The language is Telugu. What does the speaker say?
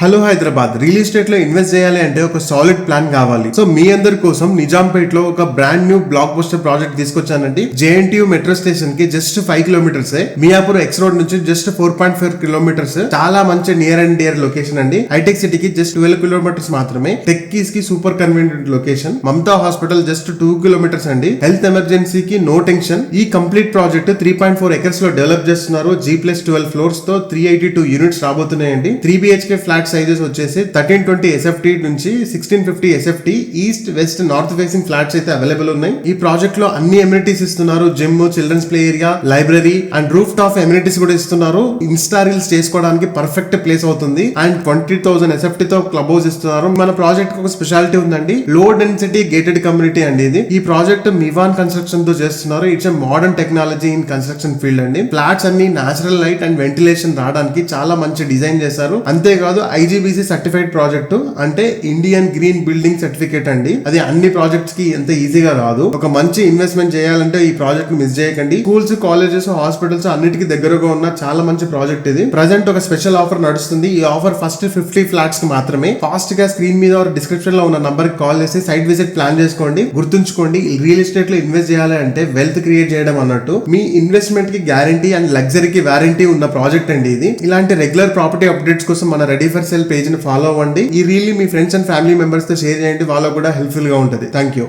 హలో హైదరాబాద్ రియల్ ఎస్టేట్ లో ఇన్వెస్ట్ చేయాలి అంటే ఒక సాలిడ్ ప్లాన్ కావాలి. సో మీ అందరి కోసం నిజాంపేట్ లో ఒక brand new blockbuster project తీసుకొచ్చానండి. JNTU మెట్రో స్టేషన్ కి just 5 kilometres, Miyapur X road నుంచి జస్ట్ 4.4 కిలోమీటర్స్. చాలా మంచి నియర్ అండ్ డియర్ లొకేషన్ అండి. హైటెక్ సిటీకి జస్ట్ 12 కిలోమీటర్స్ మాత్రమే. టెక్కీస్ కి super convenient location. Mamata hospital just 2 kilometres అండి. హెల్త్ ఎమర్జెన్సీకి నో టెన్షన్. ఈ కంప్లీట్ ప్రాజెక్ట్ 3.4 ఎకర్స్ లో డెవలప్ చేస్తున్నారు. G+12 ఫ్లోర్స్ తో 382 యూనిట్స్ రాబోతున్నాయండి. 3 BHK ఫ్లాట్ సైజెస్ వచ్చేసి 1320 SFT నుంచి 1650 SFT east west north facing flats అయితే అవైలబుల్ ఉన్నాయి. ఈ ప్రాజెక్ట్ లో అన్ని ఎమ్యూనిటీస్ ఇస్తున్నారు. Gym, children's play area, library and rooftop amenities కూడా ఇస్తున్నారు. ఇన్స్టా రీల్స్ చేసుకోవడానికి పర్ఫెక్ట్ ప్లేస్ అవుతుంది. అండ్ 20,000 SFT తో క్లబ్ హౌస్ ఇస్తున్నారు. మన ప్రాజెక్ట్ ఒక స్పెషాలిటీ ఉందండి. లో డెన్సిటీ గేటెడ్ కమ్యూనిటీ అండి ఇది. ఈ ప్రాజెక్ట్ మివాన్ కన్స్ట్రక్షన్ తో చేస్తున్నారు. It's modern technology in construction field అండి. ఫ్లాట్స్ అన్ని నేచురల్ లైట్ అండ్ వెంటిలేషన్ రావడానికి చాలా మంచి డిజైన్ చేశారు. అంతేకాదు IGBC సర్టిఫైడ్ ప్రాజెక్ట్ అంటే ఇండియన్ గ్రీన్ బిల్డింగ్ సర్టిఫికేట్ అండి. అది అన్ని ప్రాజెక్ట్స్ కి ఎంత ఈజీగా రాదు. ఒక మంచి ఇన్వెస్ట్మెంట్ చేయాలంటే ఈ ప్రాజెక్ట్ మిస్ చేయకండి. స్కూల్స్, కాలేజెస్, హాస్పిటల్స్ అన్నిటికీ దగ్గరగా ఉన్న చాలా మంచి ప్రాజెక్ట్ ఇది. ప్రజెంట్ ఒక స్పెషల్ ఆఫర్ నడుస్తుంది. ఈ ఆఫర్ ఫస్ట్ 50 ఫ్లాట్స్ కి మాత్రమే. ఫాస్ట్ గా స్క్రీన్ మీద డిస్క్రిప్షన్ లో ఉన్న నంబర్ కి కాల్ చేసి సైట్ విజిట్ ప్లాన్ చేసుకోండి. గుర్తుంచుకోండి, రియల్ ఎస్టేట్ లో ఇన్వెస్ట్ చేయాలి అంటే వెల్త్ క్రియేట్ చేయడం అన్నట్టు. మీ ఇన్వెస్ట్మెంట్ కి గ్యారంటీ అండ్ లగ్జరీకి వారంటీ ఉన్న ప్రాజెక్ట్ అండి ఇది. ఇలాంటి రెగ్యులర్ ప్రాపర్టీ అప్డేట్స్ కోసం మన రెడీ ఫర్ సేల్ పేజ్ ని ఫాలో అవ్వండి. ఈ reel me friends and family members తో షేర్ చేయండి. వాళ్ళకు కూడా హెల్ప్ఫుల్ గా ఉంటుంది. Thank you.